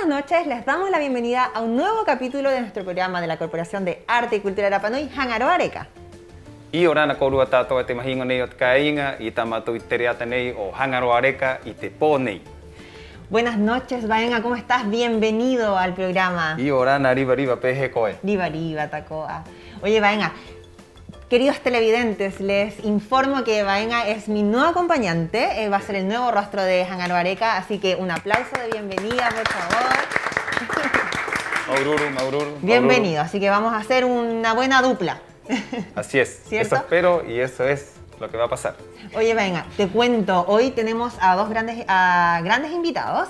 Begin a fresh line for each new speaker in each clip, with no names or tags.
buenas noches. Les damos la bienvenida a un nuevo capítulo de nuestro programa de la Corporación de Arte y Cultura Rapa Nui, Hangaro Areca.
I orana korua tātou te mahinga nei o te kāinga, i tamatu i te reata nei o Hangaro Areca i te pō nei.
Buenas noches, Vaenga, ¿cómo estás? Bienvenido al programa.
I orana riva pehe koe.
Riva, Tacoa. Oye, Vaenga, queridos televidentes, les informo que Vaenga es mi nuevo acompañante, va a ser el nuevo rostro de Hangaro Areca, así que un aplauso de bienvenida, por favor.
Maururu.
Bienvenido, así que vamos a hacer una buena dupla.
Así es,
¿cierto?
Eso espero y eso es lo que va a pasar.
Oye, venga, te cuento, hoy tenemos a dos grandes invitados.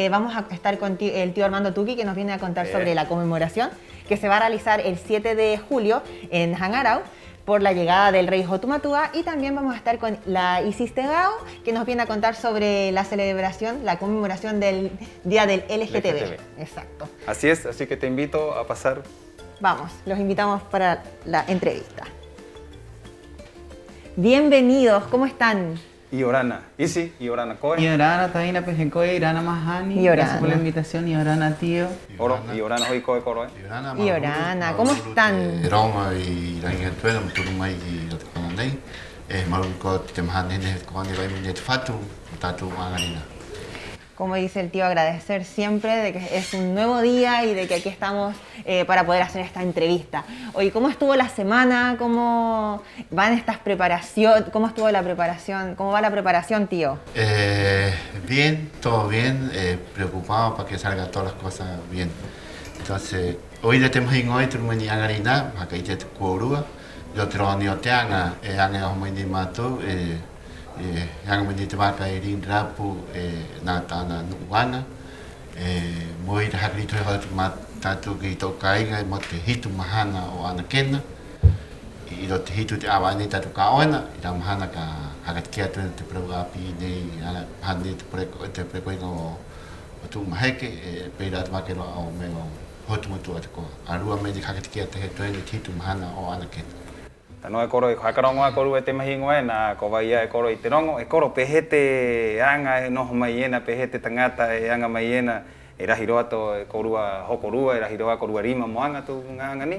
Vamos a estar con el tío Armando Tuqui, que nos viene a contar sobre la conmemoración que se va a realizar el 7 de julio en Hangarau por la llegada del rey Hotumatua, y también vamos a estar con la Isis Tegao, que nos viene a contar sobre la celebración, la conmemoración del Día del LGTB. Exacto.
Así es, así que te invito a pasar.
Vamos, los invitamos para la entrevista. Bienvenidos, ¿cómo están?
I orana isi, i orana koe.
Y orana taina pejenkoe, irana mahani.
Y orana.
Gracias por la invitación, y orana tío.
Oro, i orana hoi koe koroe.
Y orana, ¿cómo están?
Ronga i rangi tuela mturumai i rotukananei. Marunko te mahane ne kone vai mine fatu tatu mangarina.
Como dice el tío, agradecer siempre de que es un nuevo día y de que aquí estamos para poder hacer esta entrevista. Oye, ¿cómo estuvo la semana? ¿Cómo van estas preparaciones? ¿Cómo estuvo la preparación? ¿Cómo va la preparación, tío?
Bien, todo bien. Preocupado para que salgan todas las cosas bien. Entonces, hoy le tenemos en hoy turmani angarina, acá ya te cuorua. Yo te lo anio teanga, anga homo ni mato. Yang menjadi baka irin rapu natana nuana moi dah hari tu hal tatu kita kainga mote hitu mahana o anakena i do te hitu te awani tatu kaona i da mahana ka hagat kia tu te progapi nei ala handi te preko no tu maheke peira tu makelo o me hotu mutu atko arua me di hagat kia te hitu mahana o anakena.
Tano e koro i hakarongo a koru e te mahingo e nā ko vai e koro i te rongo e koro pehete anga e noho mai ena pehete tangata e anga mai ena e rahi roa to e korua hokorua e rahi roa korua rima moanga tu nganga ni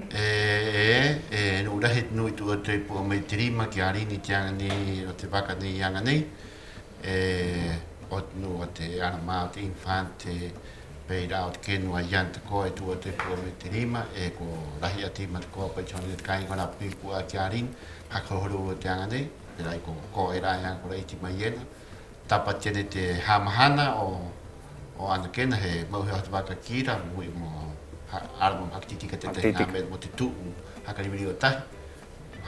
no rahi nui tu o te po mai te rima ki arini te anga ni o te waka ni anga nei o nu o te ana mao te infante peira o te kenua ianta koe tu o te po me te rima e ko rahi ati ma te koa pa choni te kai ngana pipu a te arin hakahoru o te anga nei e rai ko e rai anga kora iti mai ena tapa tene te hamahana o anakena he mauhe o te waka kira mui mo arama hakititika te te ngame mo te tuu hakarimiri o tahi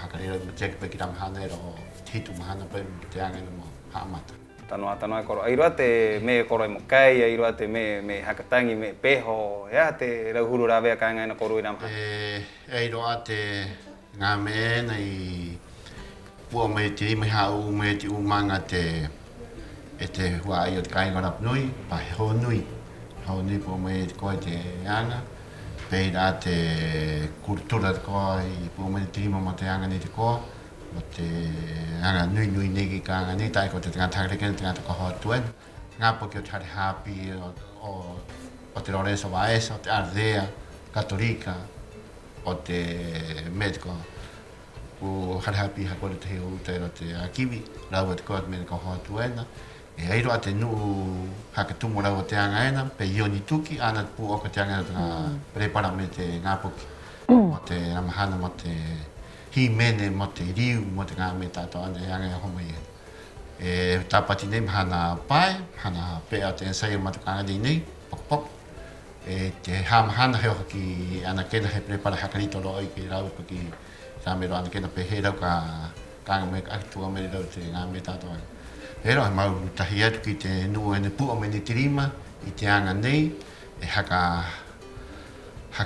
hakarira mo teke pe ki ramahana e ro hitu mahana pa te anga mo haamata.
Tanoa e koro. Airoa te me koro e mokai, airoa te me hakatangi, me peho, ea te rauhuru rawea ka ngai na koro i ramaha.
Airoa te ngā me nei pua me te rima hau me te umanga te hua ai o te kāinga Rapa Nui, pa he ho nui. Ho nui pua me te koe te anga, peira te kultura te koe i pua me te rima mo te anga ni te koe. O te anga nui negi ka anga ni tai ko te ngā takareke te ngā koho tuen. Ngā poki o te hare hapi o te Lorenzo Vaesa, o te Ardea, Katolika, o te Medico. O hare hapi hakore te heo uta o te Akiwi, rau te koe me koho tuena. E airo a te nuu hakatumu rau o te anga ena, pe ioni tuki, ana pu oka te anga prepara me te ngā poki. O te ramahana mo te hi mene mo te riu mo te ngā me tātou ane e anga e homa ia. E tāpati nei mahana pae, hana pea te ensaya matukanga nei, pok. E te hamahana heo ki anakena he prepara hakarito roa i ki rau ki rāmero anakena pe he rau ka anga me akitua me rau te ngā me tātou ane. He rau he mau tahi atu ki te nua ene pua me ni te rima i te anga nei, e haka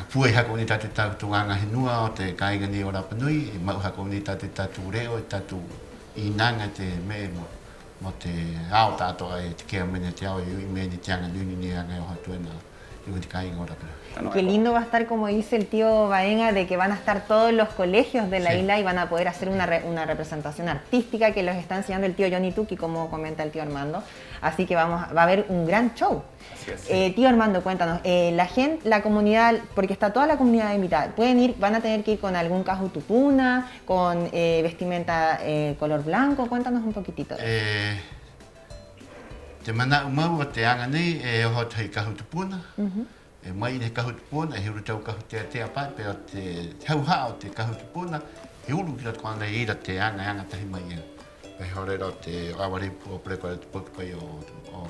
puai haka oni tatu tunganga henua o te kāinga ni o Rapa Nui, e mau haka oni tatu reo, tatu inanga te me mo te ao tātoa e te kea mene te ao e ui me ni te anga nuni ni anga e o hatuena
Qué lindo va a estar, como dice el tío Baenga, de que van a estar todos los colegios de la isla y van a poder hacer una representación artística que los está enseñando el tío Johnny Tuki, como comenta el tío Armando. Así que va a haber un gran show. Tío Armando, cuéntanos, la comunidad, porque está toda la comunidad invitada, van a tener que ir con algún cajutupuna, con vestimenta color blanco, cuéntanos un poquitito.
Te manda mau te angani hot hai kahutupuna. Mai ne kahutupuna hiru tau kahutea pa pero te hau te kahutupuna hiru ki ko na ira te anga tahi mai. Pe horero te awari po preko po o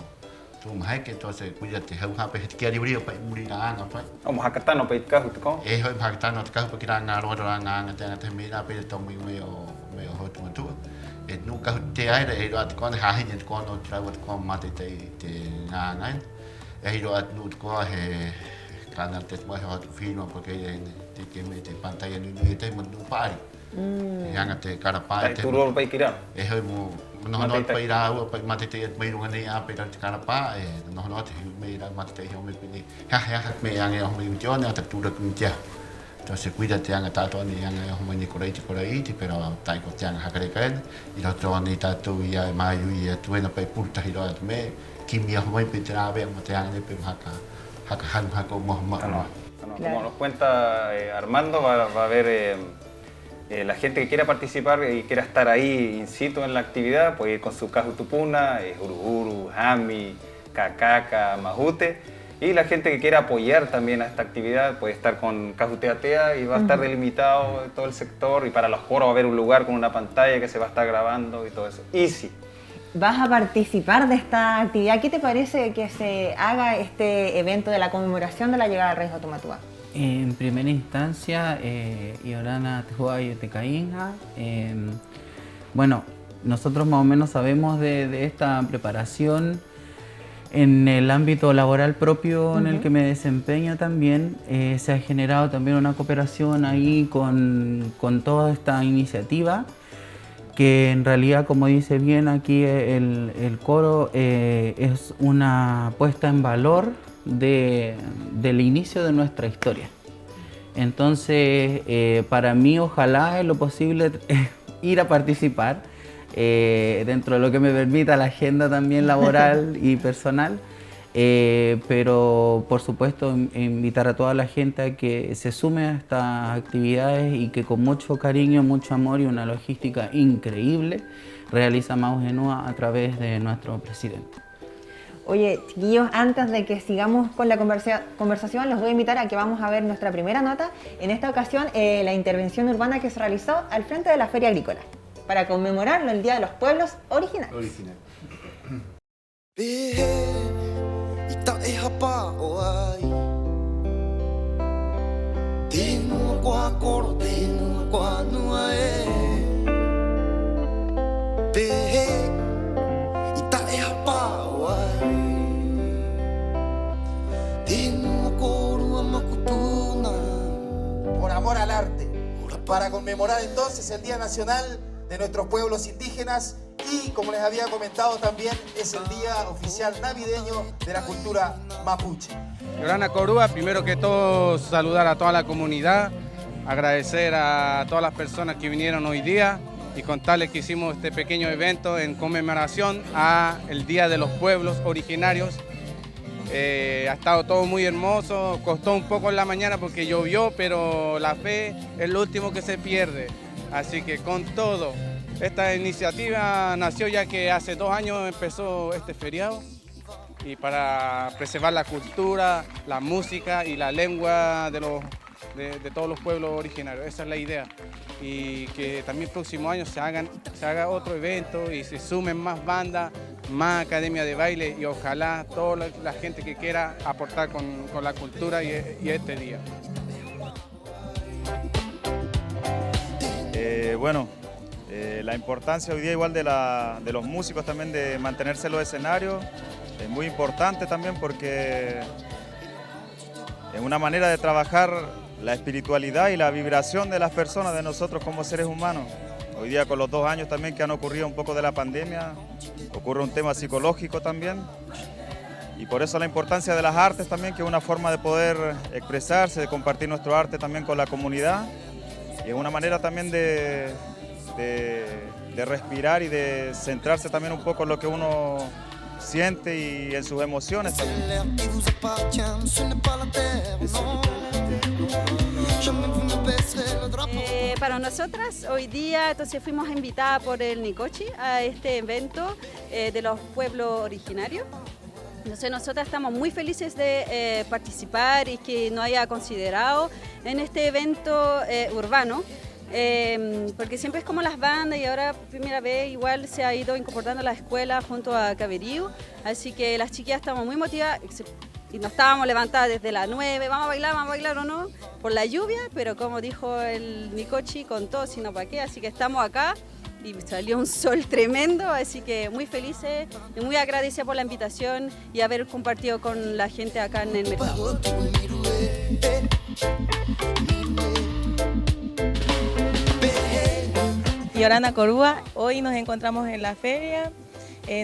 tu mai ke to se kuya te hau pe te kiari uri pa muri anga pa.
O mahakatano pe kahutuko.
Hoi mahakatano te kahupa kira nga ro anga te me ra pe to mi me o hotu tu. Nu kahute aira e ro at kon ha hin ko no travel ko mate te nga e ro at nu ko he canal te mo hot film porque te que me te pantalla ni te mo pari yang te cara pa
te turul pa ikira
e hoi mo no pa ira o pa mate te me ru ngani a pe cara pa e no te me ira mate te ho me pini ha me yang e ho me jona te tu da kuntia. Entonces cuídate yang tato ni yang ho ni koraiti pero tai ko yang hakare y lo troni tatu ya mayu ya tu na pa purta hiro me kimia ho mai pitra be mate yang ni pe haka
Como nos cuenta Armando, va a haber la gente que quiera participar y quiera estar ahí in situ en la actividad, puede ir con su cajutupuna, uruguru, jami, cacaca, majute. Y la gente que quiera apoyar también a esta actividad puede estar con cajuteatea y va a estar delimitado todo el sector. Y para los coros va a haber un lugar con una pantalla que se va a estar grabando y todo eso. Easy.
Vas a participar de esta actividad. ¿Qué te parece que se haga este evento de la conmemoración de la llegada del rey Hotumatua?
En primera instancia, Iorana Tehuayo Tecainga. Bueno, nosotros más o menos sabemos de esta preparación en el ámbito laboral propio en el que me desempeño también. Se ha generado también una cooperación ahí con toda esta iniciativa, que en realidad, como dice bien aquí el coro, es una puesta en valor del inicio de nuestra historia. Entonces, para mí, ojalá en lo posible ir a participar dentro de lo que me permita la agenda también laboral y personal, pero por supuesto invitar a toda la gente a que se sume a estas actividades y que con mucho cariño, mucho amor y una logística increíble realiza Maugenúa a través de nuestro presidente.
Oye, chiquillos, antes de que sigamos con la conversación, los voy a invitar a que vamos a ver nuestra primera nota. En esta ocasión, la intervención urbana que se realizó al frente de la Feria Agrícola, para conmemorarlo el Día de los Pueblos Originarios.
Por amor al arte, para conmemorar entonces el Día Nacional de nuestros pueblos indígenas y, como les había comentado también, es el día oficial navideño de la cultura mapuche.
Iorana Korua, primero que todo saludar a toda la comunidad, agradecer a todas las personas que vinieron hoy día y contarles que hicimos este pequeño evento en conmemoración a el Día de los Pueblos Originarios. Ha estado todo muy hermoso, costó un poco en la mañana porque llovió, pero la fe es lo último que se pierde. Así que con todo, esta iniciativa nació ya que hace 2 años empezó este feriado y para preservar la cultura, la música y la lengua de todos los pueblos originarios. Esa es la idea. Y que también el próximo año se haga otro evento y se sumen más bandas, más academia de baile y ojalá toda la gente que quiera aportar con la cultura y este día.
La importancia hoy día igual de los músicos también de mantenerse en los escenarios es muy importante también porque es una manera de trabajar la espiritualidad y la vibración de las personas, de nosotros como seres humanos. Hoy día con los 2 años también que han ocurrido un poco de la pandemia, ocurre un tema psicológico también Y por eso la importancia de las artes también, que es una forma de poder expresarse, de compartir nuestro arte también con la comunidad. Y es una manera también de respirar y de centrarse también un poco en lo que uno siente y en sus emociones también.
Para nosotras hoy día entonces fuimos invitadas por el Nicochi a este evento de los pueblos originarios. Entonces nosotras estamos muy felices de participar y que nos haya considerado en este evento urbano. Porque siempre es como las bandas y ahora primera vez igual se ha ido incorporando la escuela junto a Caberío, así que las chiquillas estamos muy motivadas y nos estábamos levantadas desde las 9, vamos a bailar o no, por la lluvia, pero como dijo el Nicochi, con todo, sino para qué, así que estamos acá y salió un sol tremendo, así que muy felices y muy agradecida por la invitación y haber compartido con la gente acá en el mercado.
Yorana Corúa, hoy nos encontramos en la feria,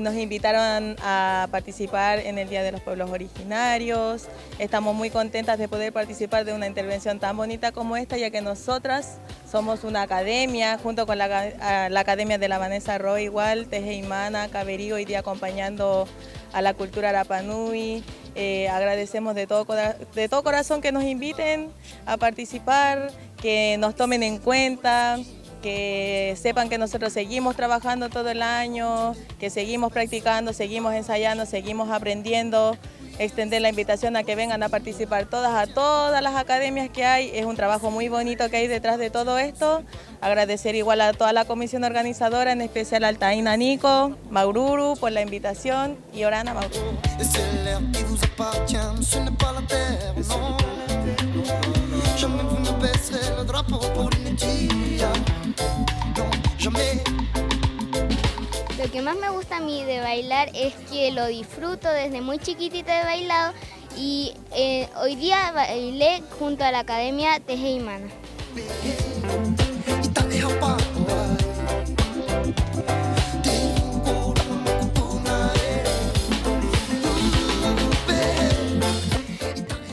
nos invitaron a participar en el Día de los Pueblos Originarios, estamos muy contentas de poder participar de una intervención tan bonita como esta, ya que nosotras somos una academia, junto con la Academia de la Vanessa Roy, igual, Tejeimana, Caberío, hoy día acompañando a la cultura Rapa Nui. Agradecemos de todo corazón que nos inviten a participar, que nos tomen en cuenta, que sepan que nosotros seguimos trabajando todo el año, que seguimos practicando, seguimos ensayando, seguimos aprendiendo. Extender la invitación a que vengan a participar a todas las academias que hay. Es un trabajo muy bonito que hay detrás de todo esto. Agradecer igual a toda la comisión organizadora, en especial al Taina Nico, Maururu por la invitación y Orana Maururu.
Lo que más me gusta a mí de bailar es que lo disfruto desde muy chiquitita, he bailado y hoy día bailé junto a la Academia Tejeimana.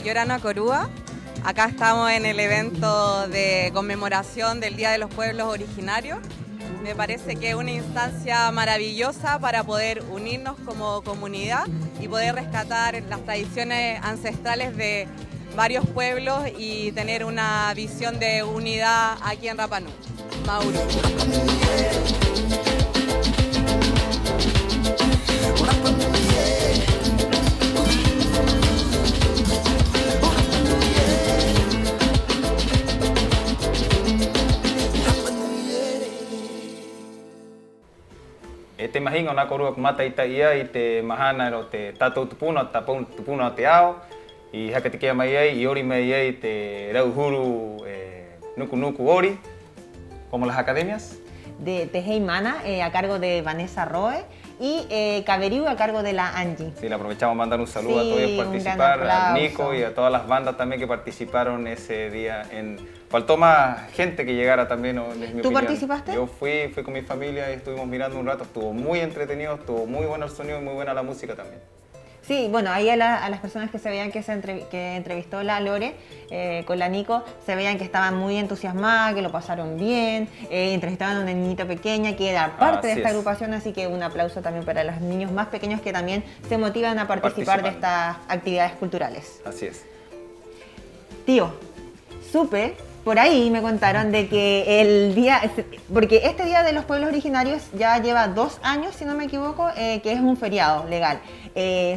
Yorana Corúa, acá estamos en el evento de conmemoración del Día de los Pueblos Originarios. Me parece que es una instancia maravillosa para poder unirnos como comunidad y poder rescatar las tradiciones ancestrales de varios pueblos y tener una visión de unidad aquí en Rapa Nui. Mauro.
Te imagino na korua kumata ita ia i te mahana ro te tatou tupuna te ao i haka te kia mai ai i ori mai ai te rauhuru nuku nuku ori como las academias
de Tejeimana a cargo de Vanessa Roe y Caberío a cargo de la Angie.
Sí, le aprovechamos mandar un saludo a todos los participar, a Nico y a todas las bandas también que participaron ese día. Faltó más gente que llegara también, es mi
¿Tú
opinión.
participaste?
Yo fui con mi familia y estuvimos mirando un rato, estuvo muy entretenido, estuvo muy bueno el sonido y muy buena la música también.
Sí, bueno, ahí a las personas que se veían que entrevistó la Lore con la Nico, se veían que estaban muy entusiasmadas, que lo pasaron bien, entrevistaban a una niñita pequeña que era parte de esta agrupación, así que un aplauso también para los niños más pequeños que también se motivan a participar de estas actividades culturales.
Así es.
Tío, supe, por ahí me contaron de que el día, porque este Día de los Pueblos Originarios ya lleva 2 años, si no me equivoco, que es un feriado legal.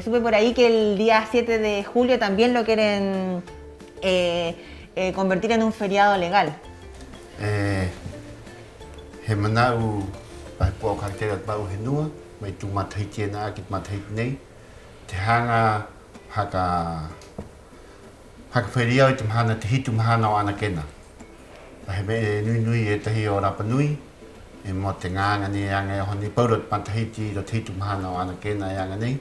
Supe por ahí que el día 7 de julio también lo quieren convertir en un feriado legal.
Hemanau, Papo Cartera Pau Henua, me tu matahitiana, que matahitnei, te hanga haka feriado y tumhana te hitumhana o anakena. Paheme nui e tahi o Rapa Nui, e mo te nganga ni anga e honi paurot pantahiti ro te hitumhana o anakena e anga nei.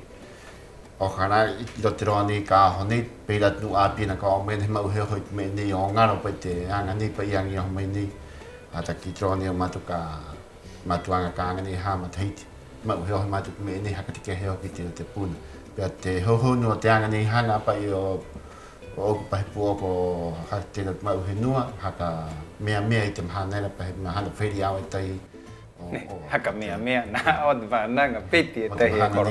O kara i lo te roa ni ka honi, peirat nu apina ka o mene mau heo hoi me ni o ngaro pa te anga ni pa i angi o mai ni. Ata ki troa ni o matuanga ka anga ni ha matahiti. mau heo matu me ni hakati ke heo ki te puna pe te ho no te anga ni hanga pa o pa pu ko ha te mau he nua haka mea i te mahana pa mahana feri au tai
haka mea na od va nanga piti te he koro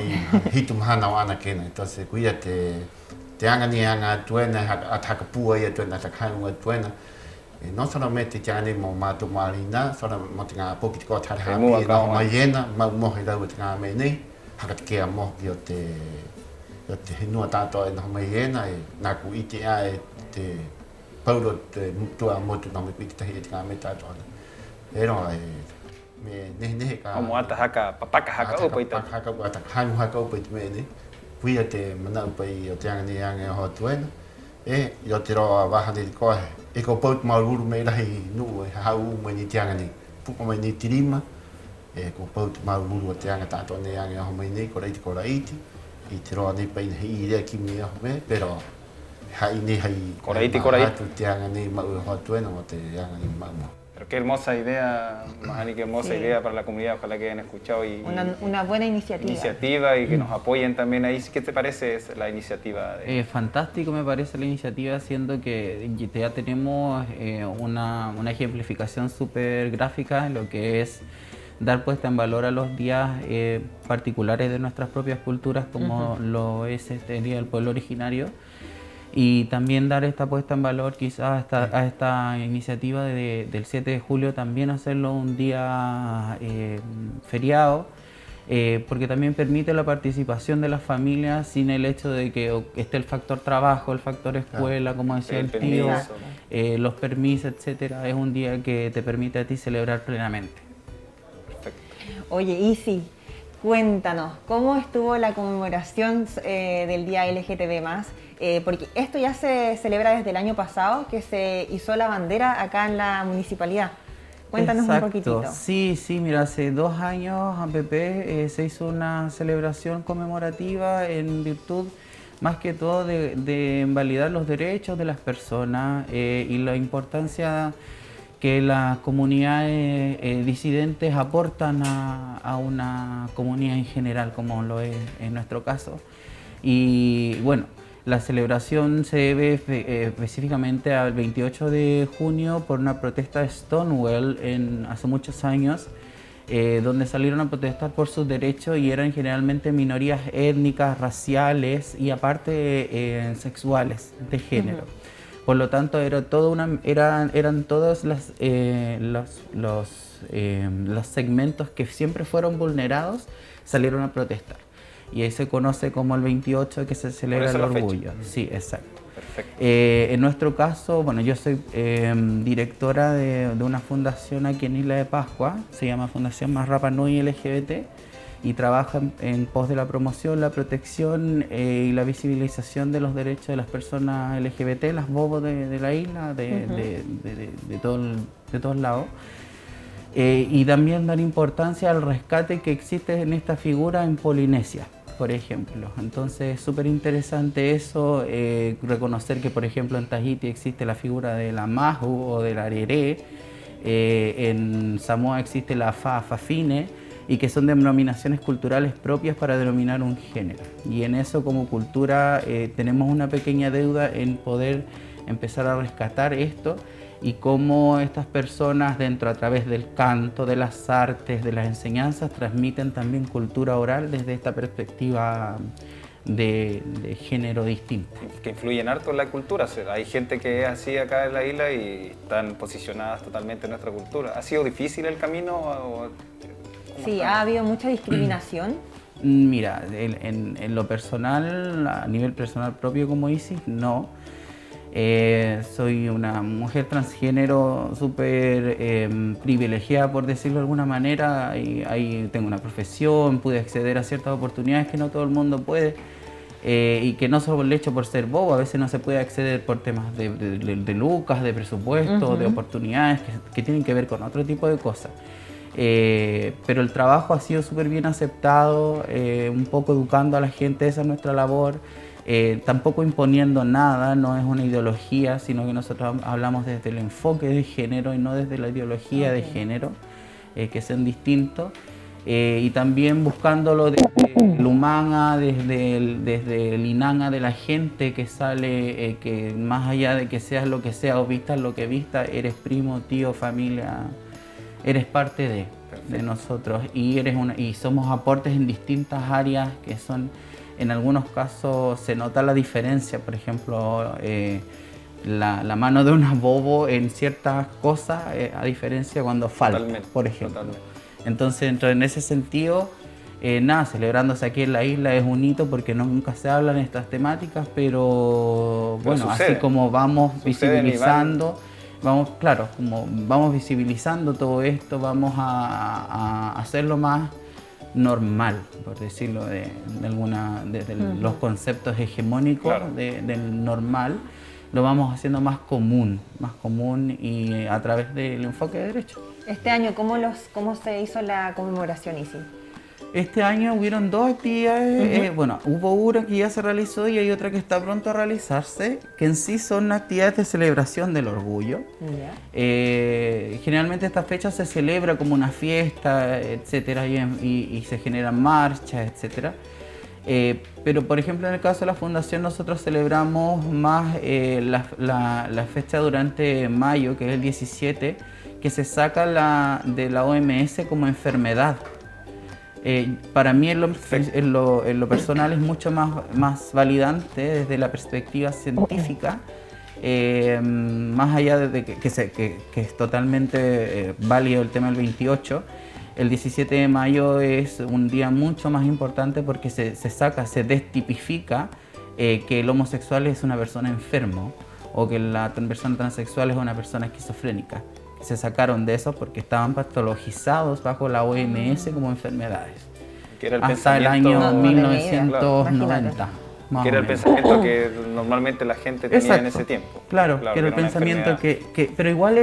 hitu mahana ana kena entonces kuia te anga ni anga tuena haka pu ia tuena ta kanga tuena no solamente te ane mo matu marina solo mo tinga poki ko ta ha mi no maiena ma mo he dau tinga me nei haka ke mo yo te no tanto no maiena na ku iti ai te paulo te tu amo tu no me piti te tinga me ta to pero me ne ka
como ata haka papaka haka o paita
haka ata haka o paita me ne kuia te mana pai o te anga ni anga ho tuena yo te roa waha ni ko e ko pot maururu me rahi nu e hau me ni tianga ni puko me ni tirima e ko pot maururu te anga tato ne anga ho me ni ko reiti i te roa ni pai hi rea ki me ho me pero hai ni hai
ko reiti
tu te anga ni mau ho tuena o te anga ni mau.
Pero qué hermosa idea, Mahani, qué hermosa idea para la comunidad, ojalá que hayan escuchado y
una buena iniciativa.
Y que nos apoyen también ahí. ¿Qué te parece la iniciativa?
Fantástico me parece la iniciativa, siendo que ya tenemos una ejemplificación súper gráfica en lo que es dar puesta en valor a los días particulares de nuestras propias culturas, como lo es el Día del Pueblo Originario. Y también dar esta puesta en valor quizás a esta iniciativa del 7 de julio, también hacerlo un día feriado, porque también permite la participación de las familias sin el hecho de que esté el factor trabajo, el factor escuela, como decía el tío, los permisos, etcétera. Es un día que te permite a ti celebrar plenamente.
Perfecto.
Oye, Isi, cuéntanos, ¿cómo estuvo la conmemoración del Día LGTB+? Porque esto ya se celebra desde el año pasado, que se izó la bandera acá en la municipalidad. Cuéntanos un poquitito.
Sí, mira, hace 2 años a PP se hizo una celebración conmemorativa en virtud, más que todo, de validar los derechos de las personas y la importancia que las comunidades disidentes aportan a una comunidad en general, como lo es en nuestro caso. Y bueno, la celebración se debe específicamente al 28 de junio por una protesta de Stonewall hace muchos años, donde salieron a protestar por sus derechos y eran generalmente minorías étnicas, raciales y aparte sexuales, de género. Por lo tanto, eran todos los segmentos que siempre fueron vulnerados, salieron a protestar. Y ahí se conoce como el 28, que se celebra el orgullo. Sí, exacto.
Perfecto.
En nuestro caso, bueno, yo soy directora de una fundación aquí en Isla de Pascua, se llama Fundación Más Rapa Nui LGBT, y trabaja en pos de la promoción, la protección y la visibilización de los derechos de las personas LGBT, las bobos de la isla, de todos lados. Y también dar importancia al rescate que existe en esta figura en Polinesia, por ejemplo. Entonces es súper interesante eso, reconocer que, por ejemplo, en Tahiti existe la figura de la Mahu o de la Areré, en Samoa existe la Fafine, y que son denominaciones culturales propias para denominar un género. Y en eso, como cultura, tenemos una pequeña deuda en poder empezar a rescatar esto, y cómo estas personas a través del canto, de las artes, de las enseñanzas, transmiten también cultura oral desde esta perspectiva de género distinto.
Que influyen harto en la cultura. O sea, hay gente que es así acá en la isla y están posicionadas totalmente en nuestra cultura. ¿Ha sido difícil el camino?
Sí, ha habido mucha discriminación.
Mira, en lo personal, a nivel personal propio como Isis, no. Soy una mujer transgénero súper privilegiada, por decirlo de alguna manera, y ahí tengo una profesión, pude acceder a ciertas oportunidades que no todo el mundo puede, y que no solo el hecho por ser bobo, a veces no se puede acceder por temas de lucas, de presupuesto, de oportunidades que tienen que ver con otro tipo de cosas. Pero el trabajo ha sido súper bien aceptado, un poco educando a la gente, esa es nuestra labor. Tampoco imponiendo nada, no es una ideología, sino que nosotros hablamos desde el enfoque de género y no desde la ideología de género, que sean distintos. y también buscándolo desde el Humanga, desde el Inanga de la gente que sale, que más allá de que seas lo que sea o vistas lo que vistas, eres primo, tío, familia, eres parte de nosotros y somos aportes en distintas áreas que son, en algunos casos se nota la diferencia, por ejemplo, la mano de una bobo en ciertas cosas, a diferencia cuando falta, por ejemplo. Totalmente. Entonces, en ese sentido, celebrándose aquí en la isla es un hito porque nunca se hablan estas temáticas, pero bueno, así como vamos visibilizando, como vamos visibilizando todo esto, vamos a hacerlo más normal, por decirlo desde los conceptos hegemónicos del normal, lo vamos haciendo más común y a través del enfoque de derecho.
Este año, ¿cómo se hizo la conmemoración, Isi?
Este año hubieron 2 actividades, hubo una que ya se realizó y hay otra que está pronto a realizarse, que en sí son actividades de celebración del orgullo. Generalmente esta fecha se celebra como una fiesta, etcétera, y se generan marchas, etcétera. Pero por ejemplo en el caso de la fundación nosotros celebramos más la fecha durante mayo, que es el 17, que se saca de la OMS como enfermedad. Para mí en lo personal es mucho más validante desde la perspectiva científica, más allá de que es totalmente válido el tema del 28. El 17 de mayo es un día mucho más importante porque se destipifica que el homosexual es una persona enfermo o que la persona transexual es una persona esquizofrénica. Se sacaron de eso porque estaban patologizados bajo la OMS como enfermedades.
Que era el
hasta el año 1990.
Que era el pensamiento que normalmente la gente tenía en ese tiempo.
Claro, que era el pensamiento pero igual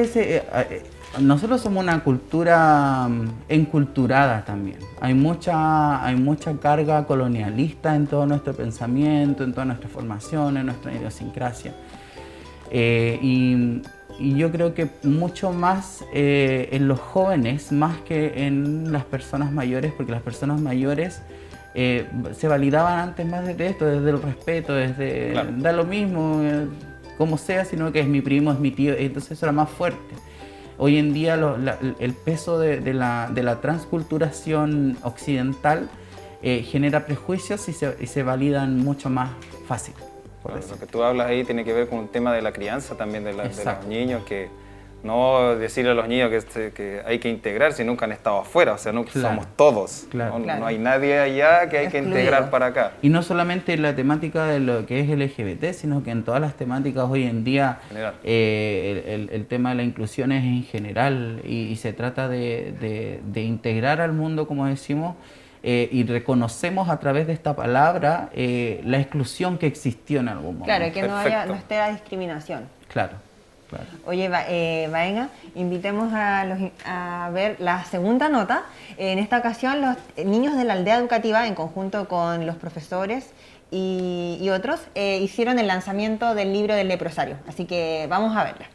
nosotros somos una cultura enculturada también. Hay mucha carga colonialista en todo nuestro pensamiento, en toda nuestra formación, en nuestra idiosincrasia. Y yo creo que mucho más en los jóvenes, más que en las personas mayores, porque las personas mayores se validaban antes más de esto, desde el respeto, da lo mismo, como sea, sino que es mi primo, es mi tío, entonces eso era más fuerte. Hoy en día el peso de la transculturación occidental genera prejuicios y se validan mucho más fácil.
Lo que tú hablas ahí tiene que ver con un tema de la crianza también de los niños, que no decirle a los niños que hay que integrar si nunca han estado afuera, o sea, somos todos, no hay nadie allá que hay que integrar para acá.
Y no solamente en la temática de lo que es LGBT, sino que en todas las temáticas hoy en día el tema de la inclusión es en general y se trata de integrar al mundo, como decimos, y reconocemos a través de esta palabra la exclusión que existió en algún momento.
Claro, que no esté la discriminación.
Claro.
Oye, Baena, invitemos a ver la segunda nota. En esta ocasión, los niños de la aldea educativa, en conjunto con los profesores y otros, hicieron el lanzamiento del libro del leprosario. Así que vamos a verla.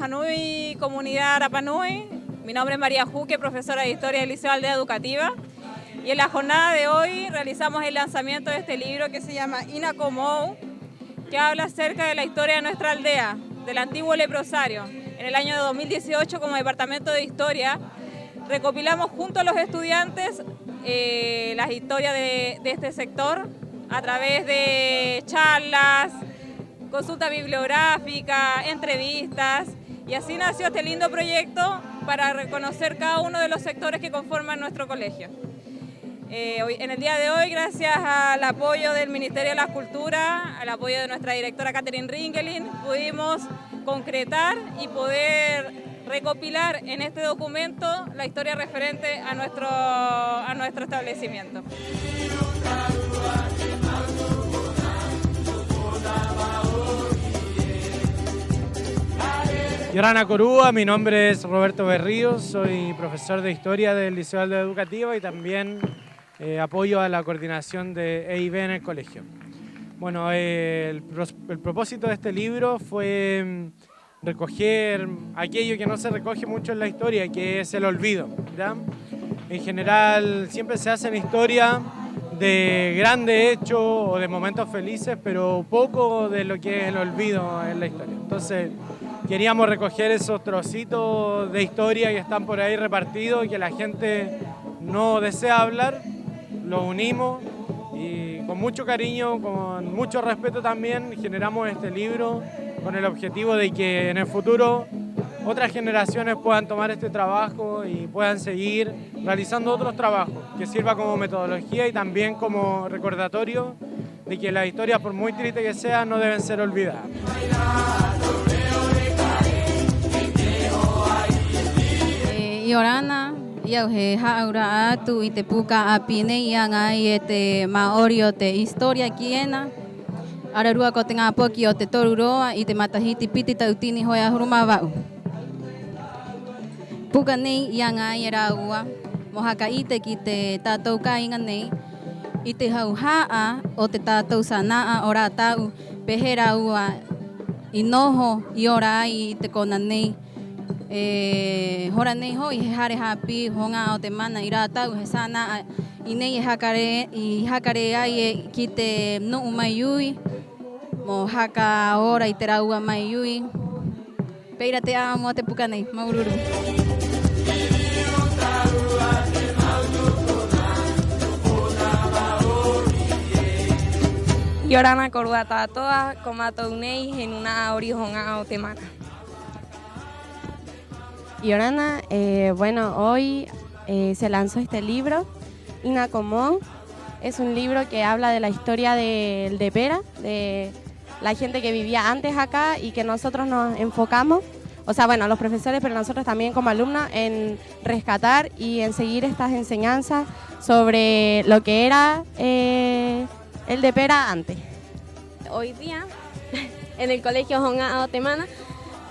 Nui, comunidad Rapanui. Mi nombre es María Juque, profesora de Historia del Liceo Aldea Educativa. Y en la jornada de hoy realizamos el lanzamiento de este libro que se llama Inacomou, que habla acerca de la historia de nuestra aldea, del antiguo leprosario. En el año de 2018, como Departamento de Historia, recopilamos junto a los estudiantes las historias de este sector a través de charlas, consulta bibliográfica, entrevistas. Y así nació este lindo proyecto para reconocer cada uno de los sectores que conforman nuestro colegio. En el día de hoy, gracias al apoyo del Ministerio de la Cultura, al apoyo de nuestra directora Catherine Ringelin, pudimos concretar y poder recopilar en este documento la historia referente a nuestro establecimiento.
Yorana Corúa, mi nombre es Roberto Berríos, soy profesor de Historia del Liceo Aldea Educativa y también apoyo a la coordinación de EIB en el colegio. Bueno, el propósito de este libro fue recoger aquello que no se recoge mucho en la historia, que es el olvido, ¿ya? En general siempre se hacen historias de grandes hechos o de momentos felices, pero poco de lo que es el olvido en la historia. Entonces queríamos recoger esos trocitos de historia que están por ahí repartidos y que la gente no desea hablar, los unimos y con mucho cariño, con mucho respeto también generamos este libro con el objetivo de que en el futuro otras generaciones puedan tomar este trabajo y puedan seguir realizando otros trabajos, que sirva como metodología y también como recordatorio de que las historias, por muy tristes que sean, no deben ser olvidadas.
Yorana, yauhe haura atu ite puka apine yang ai ete maorio te historia kiena. Ararua ko tenga poki o te toruroa i te matahiti piti tautini hoia huruma vau. Puka nei ia ngai e raua, mohaka ite ki te tātou kainga nei, i te hauhaa o te tātou sanaa o rātau, pehe raua i noho i ora ai i te kona nei. Hora nei hoi he hare hapi honga o te mana i rātau he sanaa i nei i hakare ai ki te nuu mai ui, mo haka ora i te raua mai ui. Peira te a mo te puka nei, maururu.
Yorana korua tātoa, ko mātou nei he nuna ori honga o te mana.
Yorana, bueno, hoy se lanzó este libro, Ina Comón. Es un libro que habla de la historia del de Pera, de la gente que vivía antes acá y que nosotros nos enfocamos, o sea, bueno, los profesores, pero nosotros también como alumnas, en rescatar y en seguir estas enseñanzas sobre lo que era el de Pera antes.
Hoy día, en el colegio Honga Otemana,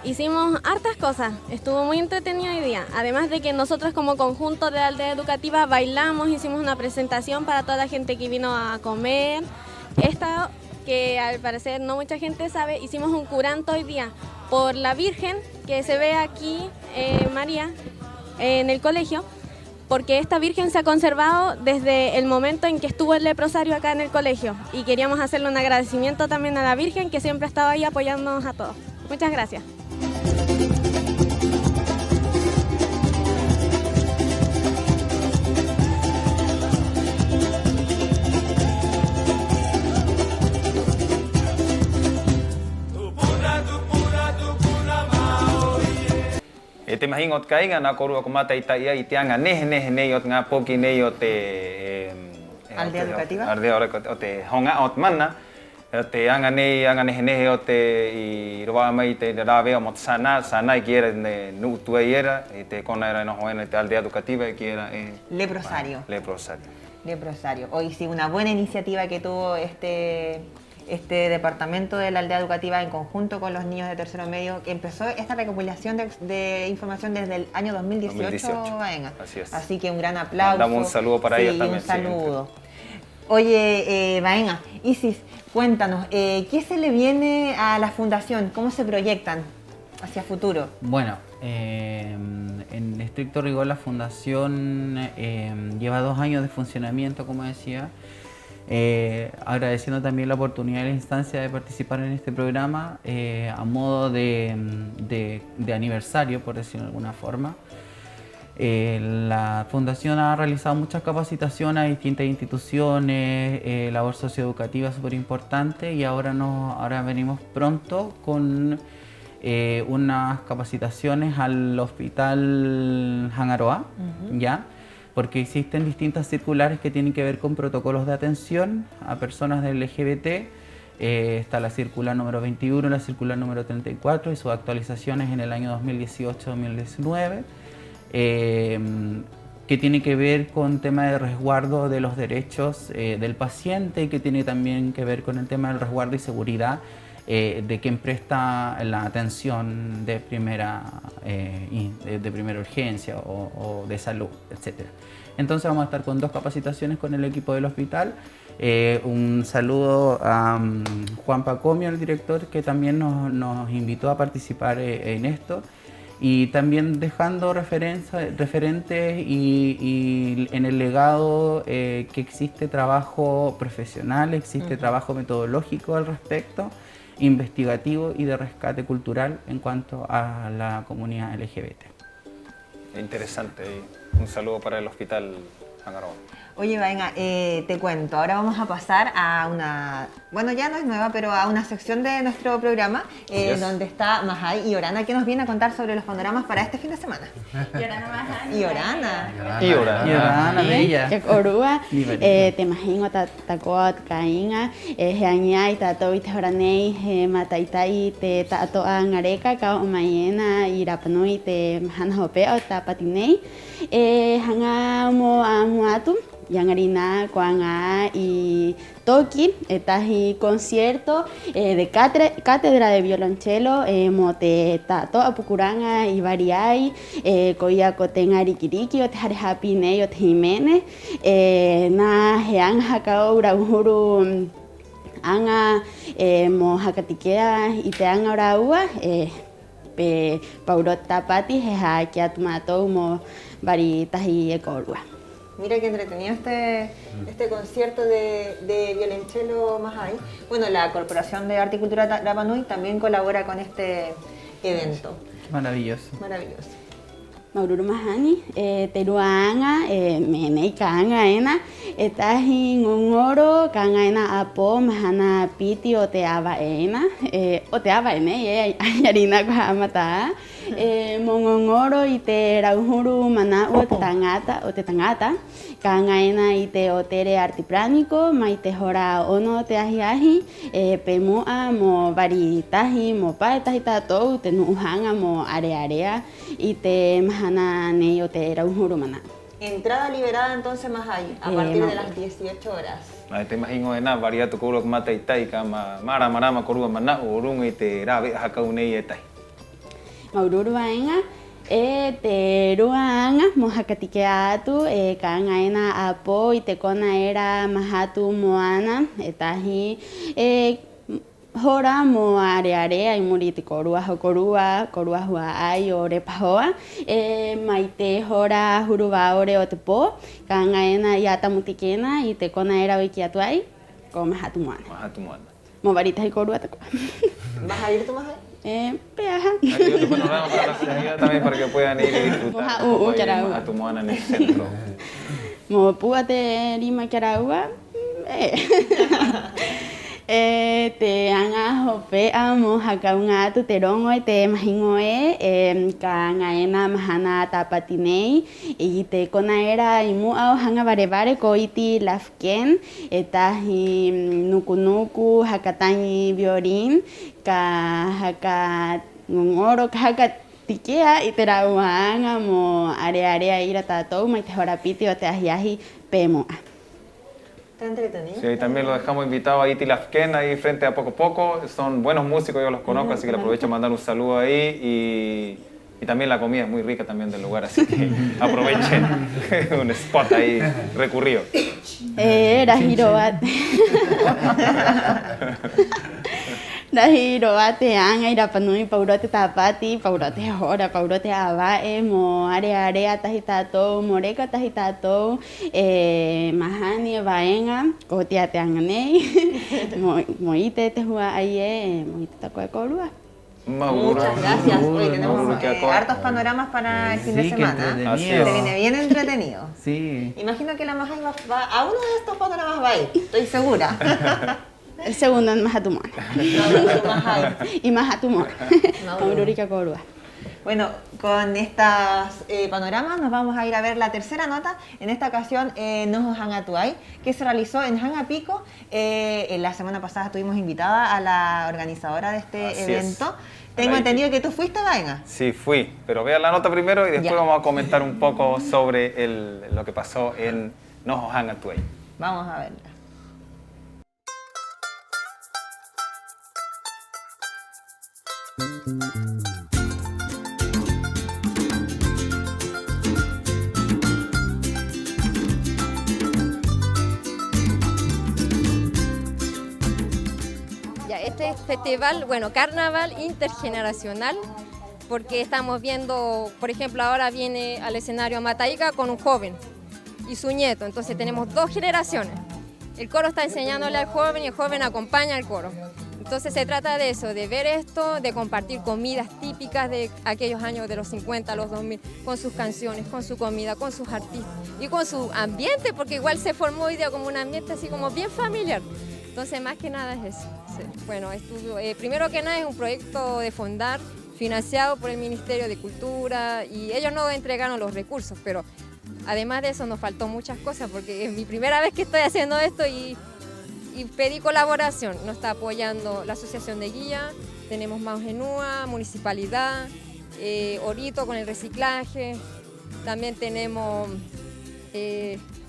hicimos hartas cosas, estuvo muy entretenido hoy día, además de que nosotros como conjunto de la aldea educativa bailamos, hicimos una presentación para toda la gente que vino a comer. Esta, que al parecer no mucha gente sabe, hicimos un curanto hoy día por la Virgen que se ve aquí, María, en el colegio, porque esta Virgen se ha conservado desde el momento en que estuvo el leprosario acá en el colegio y queríamos hacerle un agradecimiento también a la Virgen que siempre ha estado ahí apoyándonos a todos. Muchas gracias.
E te mahinga o te kainga, nā korua ko mata i taia i te anga nehe nei o te ngā poki nei o te...
Aldea educativa?
Aldea o te honga o te mana. O te anga nehe o te i roa mai te rāwea mo te sana i ki era nuu tua i era, i te kona era no hoena i te aldea educativa i ki era...
Leprosario.
Leprosario.
Leprosario. Hoy sí, una buena iniciativa que tuvo este departamento de la aldea educativa en conjunto con los niños de tercero medio, que empezó esta recopilación de información desde el año 2018. Baenga.
Así es.
Así que un gran aplauso.
Damos un saludo para ellas también.
Un saludo. Oye, Baenga, Isis, cuéntanos, ¿qué se le viene a la fundación? ¿Cómo se proyectan hacia futuro?
Bueno, en estricto rigor la fundación lleva 2 años de funcionamiento, como decía. Agradeciendo también la oportunidad y la instancia de participar en este programa a modo de aniversario, por decirlo de alguna forma. La Fundación ha realizado muchas capacitaciones a distintas instituciones, labor socioeducativa súper importante, y ahora venimos pronto con unas capacitaciones al Hospital Hangaroa, ¿ya? Porque existen distintas circulares que tienen que ver con protocolos de atención a personas del LGBT. Está la circular número 21, la circular número 34 y sus actualizaciones en el año 2018-2019, que tiene que ver con tema de resguardo de los derechos del paciente y que tiene también que ver con el tema del resguardo y seguridad de quien presta la atención de primera urgencia o de salud, etc. Entonces vamos a estar con 2 capacitaciones con el equipo del hospital. Un saludo a Juan Pacomio, el director, que también nos invitó a participar en esto. Y también dejando referentes y en el legado que existe trabajo profesional, existe trabajo metodológico al respecto, investigativo y de rescate cultural en cuanto a la comunidad LGBT.
Interesante. Un saludo para el Hospital Hangaroa.
Oye, venga, te cuento, ahora vamos a pasar a una, bueno, ya no es nueva, pero a una sección de nuestro programa donde está Mahai y Orana, que nos viene a contar sobre los panoramas para este fin de semana. Y Orana,
bella.
Orua, te imagino tacoat, cainga, heañai, tato, te oranei, mataitai, te tato angareca, cao mayena, irapanui, te hanhopeo, tapatinei, hangamo amuatu. Yangarina, Kuanga y Toki, etaji concierto de cátedra de violonchelo, mote tato apukuranga y variai, koya koten arikiriki, o te happy ne, o te Jiménez, na hean hakao urahuru anga mo hakatikea y te an oraua, pe paurota pati, heha kiatumato mo varitaji ekorua.
Mira qué entretenido este concierto de violonchelo Mahai. Bueno, la Corporación de Arte y Cultura Rapa Nui también colabora con este evento.
Maravilloso.
Maravilloso.
Maururu Mahani, teruanga, menei kanga ena, etahi ngongoro kanga ena apo mahana piti o te ava ena ene, ayarina kwa amata, mongongoro i te rauhuru mana o te tangata, kanga ena i te otere artipránico, mai te hora ono te ahi, pemua mo varitahi, mo paetahi tatou, te nuhanga mo arearea, i te mahana neyo te rauhuru.
Entrada liberada entonces Mahai a partir de las 18 horas.
Te imagino de nada, varía tu coro mata y tai, kama mara marama corua mana urung y te rabe hakaunei etai.
Maururu vaenga, te ruanga mohakatikeatu, kanga ena apo y te kona era mahatu moana, etahi hora mo arearea y muriti korua hokorua, korua hua ai ore pahoa, maite hora huruba ore otepo, kanga ena yata mutikena y te kona era wikiatuai, ko mahatu moana.
Mahatu moana.
Mo varita y korua te.
¿Vas a ir tú, Mahai?
Peaja.
Hay otro panorama para la ciudadanía también para que puedan ir y disfrutar Mahatu moana en el centro.
Mo puate rima karaua. Te anga hope amo hakaunga tu terongo te mahingoe kanga ena mahana tapatinei y te kona era imu au hanga barebare koiti lafken etahi nukunuku hakatani violin ka haka ngoro ka haka tikea y te rauanga mo area ira tatou mai te horapiti o te ahiahi pemo.
Está entretenido.
Sí, también lo dejamos invitado a Iti Lafken, ahí frente a Poco Poco. Son buenos músicos, yo los conozco, así que le aprovecho a mandar un saludo ahí. Y también la comida es muy rica también del lugar, así que aprovechen un spot ahí recurrido.
Era Hiroate. Hiroate anga irapanui paurote tapati, paurote hora, paurote abae, mo area tahitato, moreka tahitato, mahani vaenga, kotiate anganei, moite te hua aie, moite takoe korua.
Muchas gracias. Hoy tenemos hartos panoramas para el fin de semana.
Así
Se viene bien entretenido.
Sí.
Imagino que la Mahai va a uno de estos panoramas va a ir, estoy segura.
El segundo es Mahatumon. Y Mahatumon. Maururika Korua.
Bueno, con estas panoramas nos vamos a ir a ver la tercera nota. En esta ocasión, Nojo Hangatuay, que se realizó en Hangapico. La semana pasada estuvimos invitada a la organizadora de este evento. Tengo entendido que tú fuiste, Vaina.
Sí, fui, pero vean la nota primero y después vamos a comentar un poco sobre lo que pasó en Nojo Hangatuay.
Vamos a verla.
este festival, bueno, carnaval intergeneracional, porque estamos viendo, por ejemplo, ahora viene al escenario Mataica con un joven y su nieto, entonces tenemos 2 generaciones. El coro está enseñándole al joven y el joven acompaña al coro. Entonces se trata de eso, de ver esto, de compartir comidas típicas de aquellos años de los 50 a los 2000, con sus canciones, con su comida, con sus artistas y con su ambiente, porque igual se formó hoy día como un ambiente así como bien familiar. Entonces más que nada es eso. Sí. Bueno, primero que nada es un proyecto de Fondar, financiado por el Ministerio de Cultura, y ellos no entregaron los recursos, pero además de eso nos faltó muchas cosas, porque es mi primera vez que estoy haciendo esto y pedí colaboración. Nos está apoyando la Asociación de Guía, tenemos Maugenúa, Municipalidad, Orito con el reciclaje, también tenemos,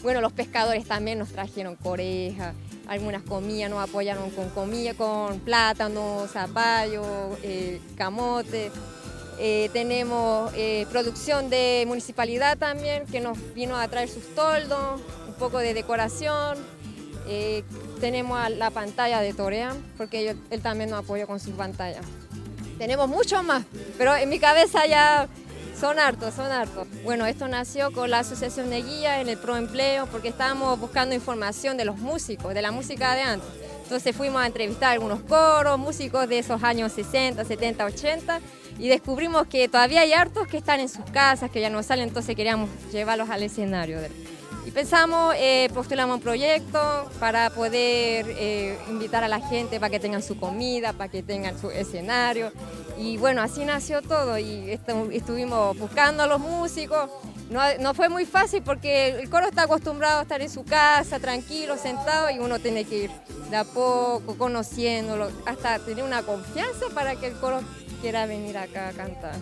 bueno, los pescadores también nos trajeron coreja, algunas comidas nos apoyaron con comida, con plátano, zapallo, camote. Tenemos producción de Municipalidad también, que nos vino a traer sus toldos, un poco de decoración. Tenemos a la pantalla de Torean, porque él también nos apoyó con sus pantallas. Tenemos mucho más, pero en mi cabeza ya son hartos. Bueno, esto nació con la Asociación de Guía en el Proempleo, porque estábamos buscando información de los músicos, de la música de antes. Entonces fuimos a entrevistar a algunos coros, músicos de esos años 60, 70, 80, y descubrimos que todavía hay hartos que están en sus casas, que ya no salen, entonces queríamos llevarlos al escenario. Y pensamos, postulamos un proyecto para poder invitar a la gente para que tengan su comida, para que tengan su escenario. Y bueno, así nació todo y estuvimos buscando a los músicos. No fue muy fácil porque el coro está acostumbrado a estar en su casa, tranquilo, sentado, y uno tiene que ir de a poco, conociéndolo, hasta tener una confianza para que el coro quiera venir acá a cantar.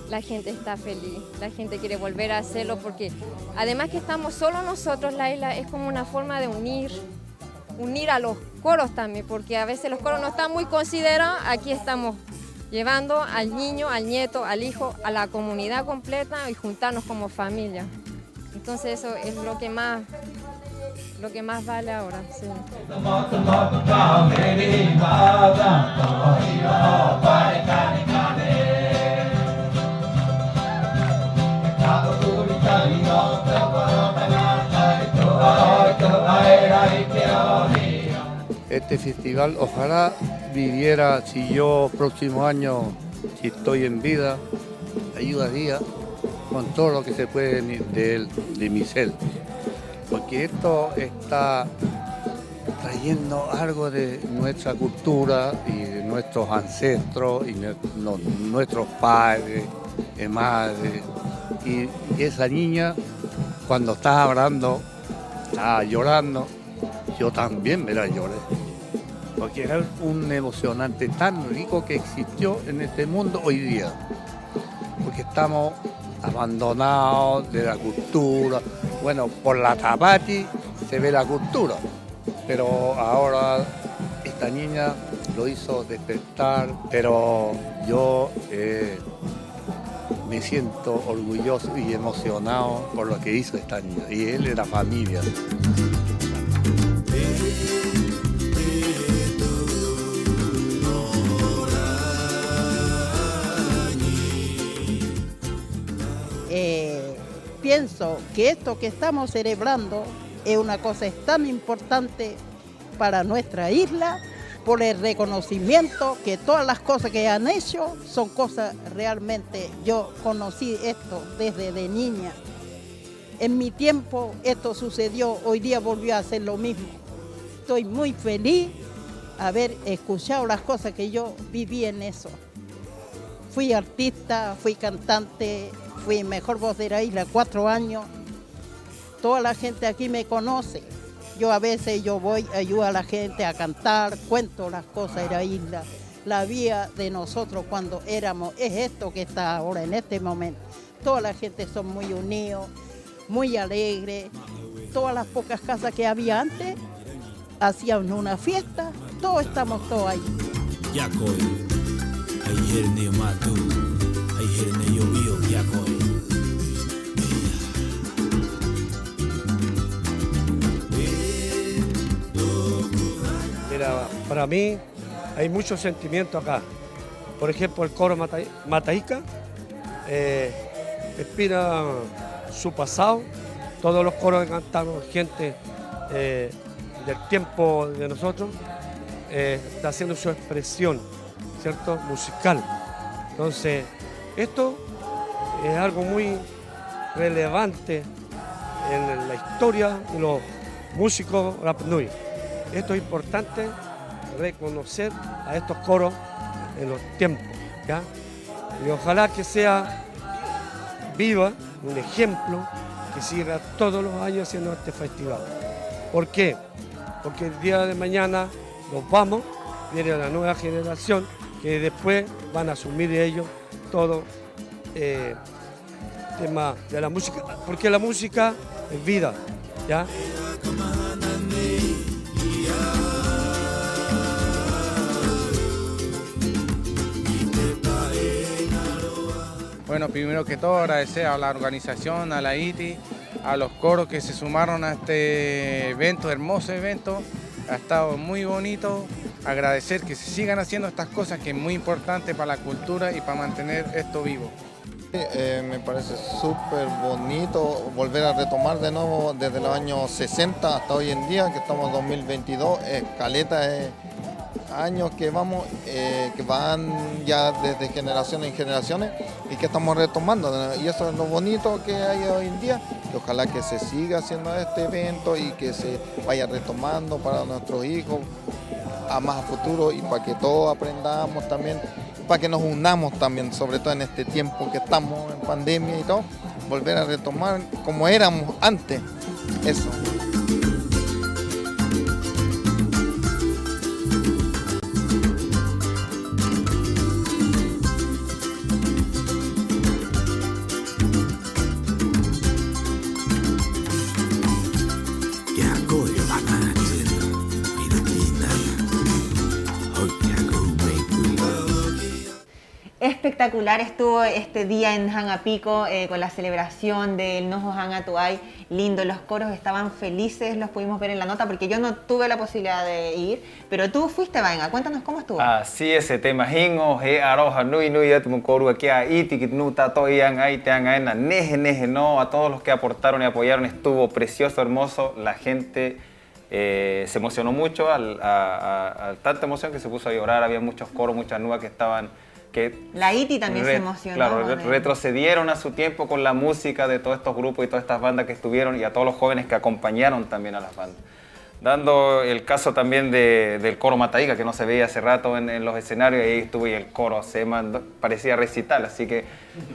La gente está feliz, la gente quiere volver a hacerlo porque además que estamos solo nosotros, la isla es como una forma de unir a los coros también, porque a veces los coros no están muy considerados. Aquí estamos llevando al niño, al nieto, al hijo, a la comunidad completa y juntarnos como familia. Entonces eso es lo que más vale ahora. Sí.
Este festival ojalá viviera, si yo próximo año, si estoy en vida, ayudaría con todo lo que se puede de mi ser. Porque esto está trayendo algo de nuestra cultura y de nuestros ancestros y nuestros padres, madres. Y esa niña, cuando estaba hablando, estaba llorando, yo también me la lloré. Porque era un emocionante tan rico que existió en este mundo hoy día. Porque estamos abandonados de la cultura. Bueno, por la Tapati se ve la cultura, pero ahora esta niña lo hizo despertar, pero yo me siento orgulloso y emocionado por lo que hizo esta niña, y él de la familia.
Pienso que esto que estamos celebrando es una cosa tan importante para nuestra isla, por el reconocimiento que todas las cosas que han hecho son cosas realmente. Yo conocí esto desde de niña. En mi tiempo esto sucedió, hoy día volvió a hacer lo mismo. Estoy muy feliz de haber escuchado las cosas que yo viví en eso. Fui artista, fui cantante, fui mejor voz de la isla 4 años. Toda la gente aquí me conoce. Yo a veces voy, ayudo a la gente a cantar, cuento las cosas de la isla. La vida de nosotros cuando éramos es esto que está ahora en este momento. Toda la gente son muy unidos, muy alegres. Todas las pocas casas que había antes hacían una fiesta. Todos estamos todos ahí.
Para mí hay mucho sentimiento acá. Por ejemplo, el coro Mataica inspira su pasado. Todos los coros que cantamos, gente del tiempo de nosotros, está haciendo su expresión, ¿cierto? Musical. Entonces, esto es algo muy relevante en la historia de los músicos Rapa Nui. Esto es importante, reconocer a estos coros en los tiempos, ¿ya? Y ojalá que sea viva, un ejemplo, que siga todos los años haciendo este festival. ¿Por qué? Porque el día de mañana nos vamos, viene la nueva generación que después van a asumir ellos todo tema de la música, porque la música es vida, ¿ya?
Bueno, primero que todo agradecer a la organización, a la ITI, a los coros que se sumaron a este evento, hermoso evento. Ha estado muy bonito. Agradecer que se sigan haciendo estas cosas que es muy importante para la cultura y para mantener esto vivo.
Me parece súper bonito volver a retomar de nuevo desde los años 60 hasta hoy en día, que estamos en 2022, caleta años que vamos, que van ya desde generaciones en generaciones y que estamos retomando, y eso es lo bonito que hay hoy en día, que ojalá que se siga haciendo este evento y que se vaya retomando para nuestros hijos a más a futuro y para que todos aprendamos también, para que nos unamos también, sobre todo en este tiempo que estamos en pandemia y todo, volver a retomar como éramos antes, eso.
Espectacular estuvo este día en Hangapico con la celebración del Noho Hanga Tuay. Lindo, los coros estaban felices, los pudimos ver en la nota porque yo no tuve la posibilidad de ir, pero tú fuiste, venga, cuéntanos cómo estuvo.
Así es, tema hingo, he aroja nui nui atmu koru aquí a iti kit nuta toyan ahí te anga neje no, a todos los que aportaron y apoyaron, estuvo precioso, hermoso, la gente se emocionó mucho, a tanta emoción que se puso a llorar, había muchos coros, muchas nubes que estaban...
La ITI también se emocionó.
Claro, retrocedieron a su tiempo con la música de todos estos grupos y todas estas bandas que estuvieron y a todos los jóvenes que acompañaron también a las bandas. Dando el caso también del coro Mataica, que no se veía hace rato en los escenarios, y ahí estuvo y el coro parecía recital, así que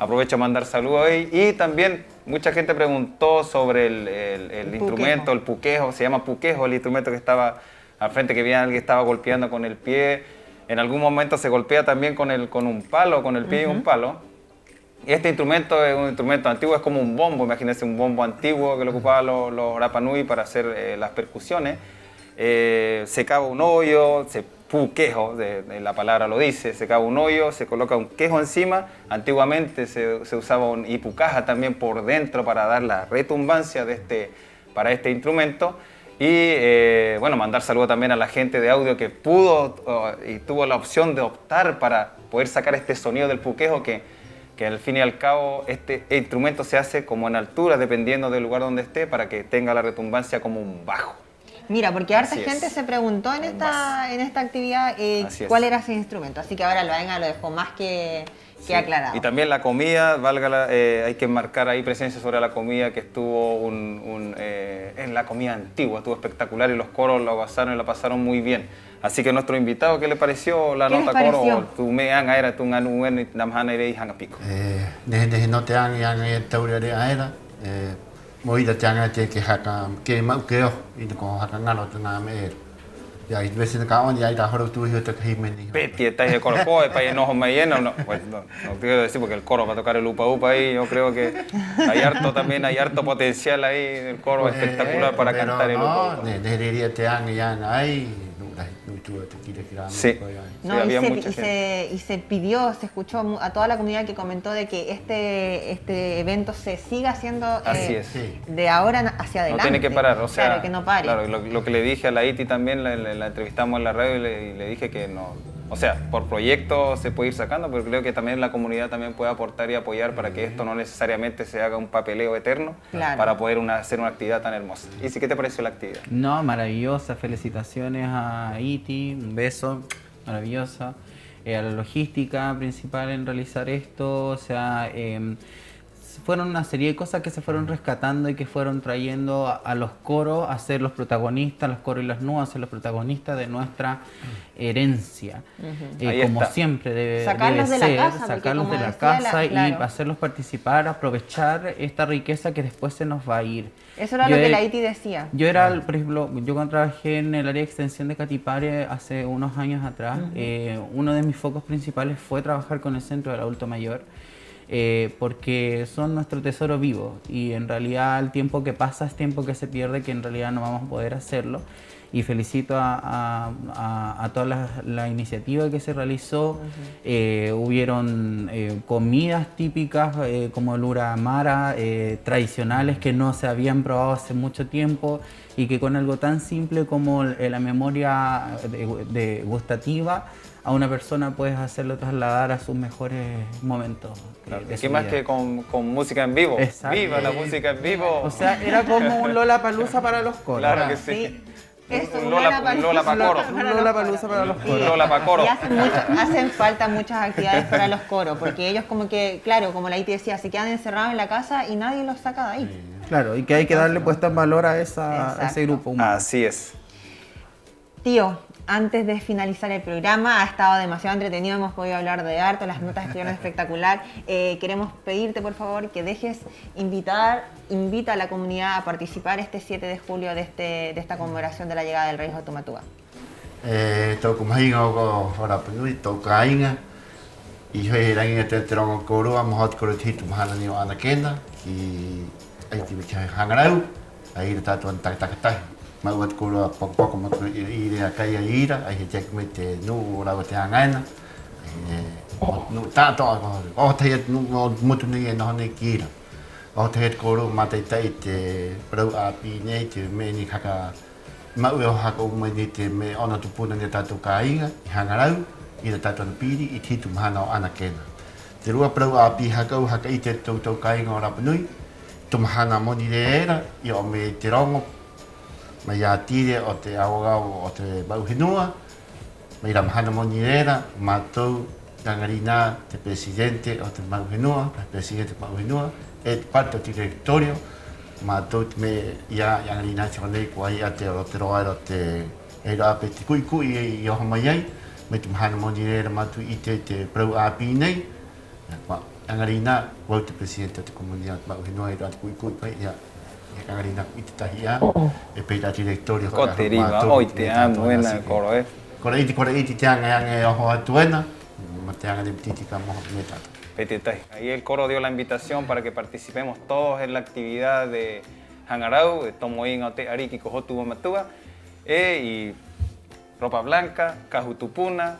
aprovecho a mandar saludos ahí. Y también mucha gente preguntó sobre el instrumento, el puquejo, se llama puquejo, el instrumento que estaba al frente, que veía alguien que estaba golpeando con el pie. En algún momento se golpea también con un palo, con el pie y un palo. Y este instrumento es un instrumento antiguo, es como un bombo, imagínense un bombo antiguo que lo ocupaban los Rapa Nui para hacer las percusiones. Se cava un hoyo, puquejo, la palabra lo dice, se cava un hoyo, se coloca un quejo encima. Antiguamente se usaba un ipucaja también por dentro para dar la retumbancia para este instrumento. Y bueno, mandar saludos también a la gente de audio que pudo y tuvo la opción de optar para poder sacar este sonido del puquejo, que al fin y al cabo este instrumento se hace como en altura, dependiendo del lugar donde esté, para que tenga la retumbancia como un bajo.
Mira, porque harta gente se preguntó en esta actividad cuál era ese instrumento, así que ahora lo dejó más que aclarado.
Y también la comida, hay que marcar ahí presencia sobre la comida, que estuvo en la comida antigua, estuvo espectacular y los coros lo pasaron y la pasaron muy bien. Así que nuestro invitado, ¿qué le pareció la nota coro? Tu meanga era tu nganu y namhana irei Hangapico.
Desde no te han teoría era muy de tanga que haka que mau que y con haka ngalo tu ngame. Ya a veces acá ya hay la tu hijo te que
Betty está de coro para no me lleno, no quiero decir porque el coro va a tocar el upa upa ahí, yo creo que hay harto potencial ahí, el coro espectacular para cantar el upa upa.
Desde te han ya hay
sí,
no, y se pidió, se escuchó a toda la comunidad que comentó de que este evento se siga haciendo de ahora hacia adelante.
No tiene que parar, o sea,
claro, que no pare.
Claro, lo que le dije a la ITI también, la entrevistamos en la radio y le dije que no O sea, por proyectos se puede ir sacando, pero creo que también la comunidad también puede aportar y apoyar para que esto no necesariamente se haga un papeleo eterno, para poder hacer una actividad tan hermosa. ¿Y qué te pareció la actividad?
No, maravillosa. Felicitaciones a Iti, un beso, maravillosa. A la logística principal en realizar esto, o sea, fueron una serie de cosas que se fueron rescatando y que fueron trayendo a los coros a ser los protagonistas, los coros y las NUA a ser los protagonistas de nuestra herencia. Como siempre debe
sacarlos
ser,
de la casa,
sacarlos de la casa y hacerlos participar, aprovechar esta riqueza que después se nos va a ir.
Eso era lo que la ITI decía.
Yo era, por ejemplo, yo cuando trabajé en el área de extensión de Catipare hace unos años atrás, uno de mis focos principales fue trabajar con el Centro del Adulto Mayor, porque son nuestro tesoro vivo y en realidad el tiempo que pasa es tiempo que se pierde, que en realidad no vamos a poder hacerlo. Y felicito a toda la iniciativa que se realizó. Hubieron comidas típicas como el uramara, tradicionales que no se habían probado hace mucho tiempo y que con algo tan simple como la memoria gustativa a una persona puedes hacerlo trasladar a sus mejores momentos.
Claro. ¿Qué más que con música en vivo?
Exacto.
¡Viva la música en vivo!
O sea, era como un Lollapalooza para los coros.
Claro que sí.
Eso,
un Lola pa' coro.
Un Lollapalooza para los coros.
Lola pa' coro.
Y hacen falta muchas actividades para los coros, porque ellos como que, claro, como la ITI decía, se quedan encerrados en la casa y nadie los saca de ahí.
Claro, y que hay que darle puesta en valor a ese grupo humano.
Así es.
Tío, antes de finalizar el programa, ha estado demasiado entretenido, hemos podido hablar de arte, las notas estuvieron espectacular. Queremos pedirte, por favor, que dejes invita a la comunidad a participar este 7 de julio de esta conmemoración de la llegada del rey Hotumatúa.
Toku mahinga o ora penui toku ainga i hoi rangi te terongo korua mohot koro titu mahana ni ana kenda i ai ti bicha hangarau ai tatu an tak tak tai mawat korua pok mo i re akai ira ai te me te nu ora te angaina nu ta to o te nu mutu ni no ne kira o te koru mate tai te pro a pi nei te me ni kaka mau o hako mai te me ona tupuna ni tatu kainga i hangarau i le tatu na piri i titu mahana o ana kena. Te rua prau a pi hakau haka i te tau kainga o Rapanui, tu mahana moni re era i o me te rongo, mai a tire o te aogau o te bauhinua, mai ra mahana moni re era, mātou rangarina te presidente o te bauhinua, presidente bauhinua, e parte o te directorio, mātou me ia rangarina te konei kua i a te roa o te eira ape te kui i oha mai ai, me te mahana moni reira matu i te prau api nei. Angarina, wau te presidente o te komunidad Mauhinua i rātu kui pai, ia angarina i te tahi a, e pei rā directorio.
Ko te riwa, oi te amo ena koro e.
Kora iti te anga e oho atu ena, ma te anga de pititika moho me tata.
Ahí el coro dio la invitación para que participemos todos en la actividad de Hangarau, de Tomoin Ote Ariki Kohotu Matua, y ropa blanca, Cajutupuna.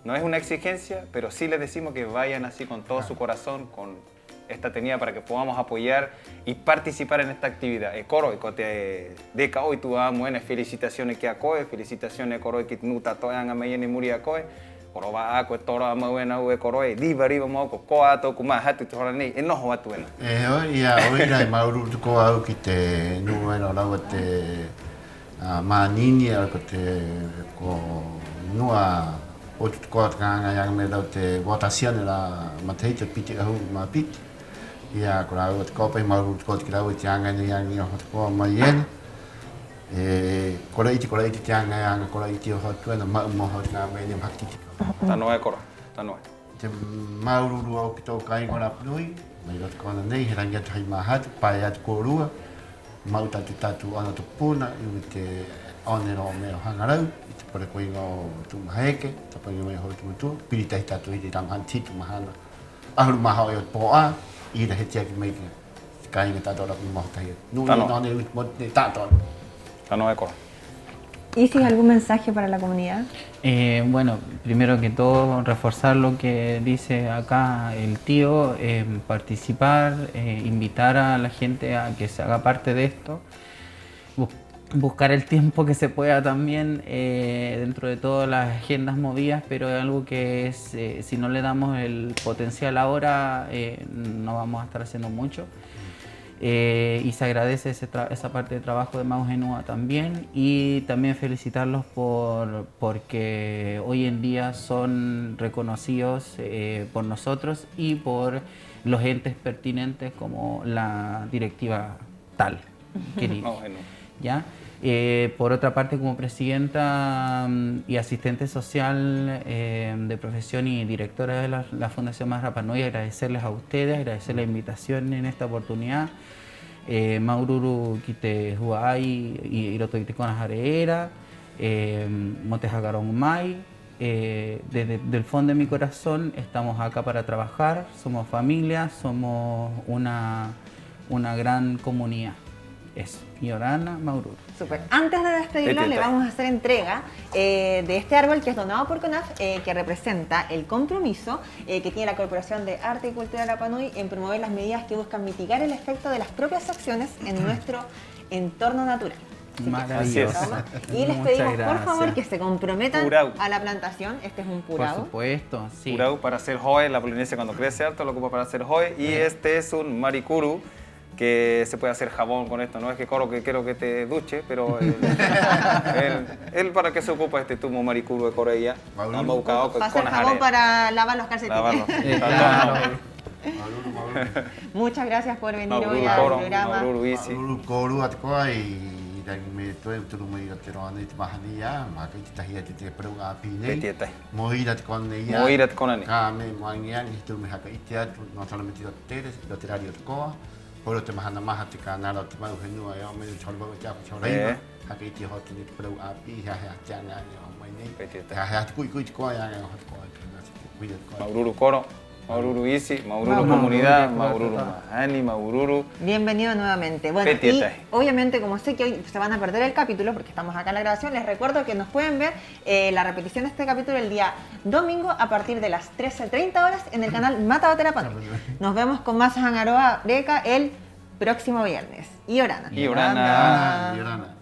No es una exigencia, pero sí les decimos que vayan así con todo su corazón, con esta tenida para que podamos apoyar y participar en esta actividad. Coro, te deca hoy tu amo, felicitaciones que acoe, felicitaciones coro que nuta toyan a mayene muri acoe. Coro va a co toro ama buena u coro diva riba mo ko ato kuma hatu tora ni enojo atu ena.
Hoy ra mauru ko au ki te nu eno la te manini ko te ko nua o tu ko kanga yang me da te votación la mateita piti au ma pit. Ia ko la ko pe mauru ko ki la o tianga ni yang ni ho ko mayen. Ko la iti tianga yang ko la iti ho tu ena ma mo ho na me ni hakti.
Tano e koro, tano e.
Te mauru o ki to kai ko la plui, mai rat ko na nei heranga tai mahat pa ya ko rua. Mau tatu ana tu puna i te onero me hangarau i te pare ko ingo tu maheke ta pa me ho tu pirita tatu i te tangan titu mahana ahuru maha o poa i le hetia ki mai kai ni tatu la mo tai no ne mo ne tatu
tano e koro.
¿Y si algún mensaje para la comunidad?
Bueno, primero que todo, reforzar lo que dice acá el tío, participar, invitar a la gente a que se haga parte de esto, buscar el tiempo que se pueda también dentro de todas las agendas movidas, pero es algo que es, si no le damos el potencial ahora, no vamos a estar haciendo mucho. Y se agradece esa parte de trabajo de Magos en UA también, y también felicitarlos porque hoy en día son reconocidos por nosotros y por los entes pertinentes como la directiva tal, querida. ¿Ya? Por otra parte, como presidenta y asistente social de profesión y directora de la Fundación Más Rapa Nui, agradecerles a ustedes, agradecer la invitación en esta oportunidad. Maururu Kite Huay y Irotoiticona Jareera, Motejagarón Mai. Desde el fondo de mi corazón estamos acá para trabajar, somos familia, somos una gran comunidad. Eso, Yorana, Maururu.
Super. Antes de despedirlo, le vamos a hacer entrega de este árbol que es donado por CONAF, que representa el compromiso que tiene la Corporación de Arte y Cultura de Rapa Nui en promover las medidas que buscan mitigar el efecto de las propias acciones en nuestro entorno natural.
Maravilloso.
Y les pedimos, por favor, que se comprometan
Purau.
a la plantación. Este es un purau.
Por supuesto, sí.
Purau para hacer joe, la Polinesia cuando crece harto lo ocupa para hacer joe. Y este es un maricuru, que se puede hacer jabón con esto. No es que coro que quiero que te duche, pero él para qué se ocupa este tumo maricuru de Corea.
Para hacer jabón para lavar los calcetines. Muchas gracias por venir hoy al programa.
Polo te mahana maha te kanala te mau henua e o me cholba te aku choreina hake te hot ni pro api ha ha tanga ni o mai nei ha ha kui ko ya nga hot ko
Maururu Coro, Maururu Isi, Maururu Comunidad, Maururu Mahani, Maururu.
Bienvenido nuevamente. Bueno, y obviamente, como sé que hoy se van a perder el capítulo porque estamos acá en la grabación, les recuerdo que nos pueden ver la repetición de este capítulo el día domingo a partir de las 13:30 horas en el canal Mata Batera Pano. Nos vemos con más Hangaroa Breca el próximo viernes. Yorana.
Yorana.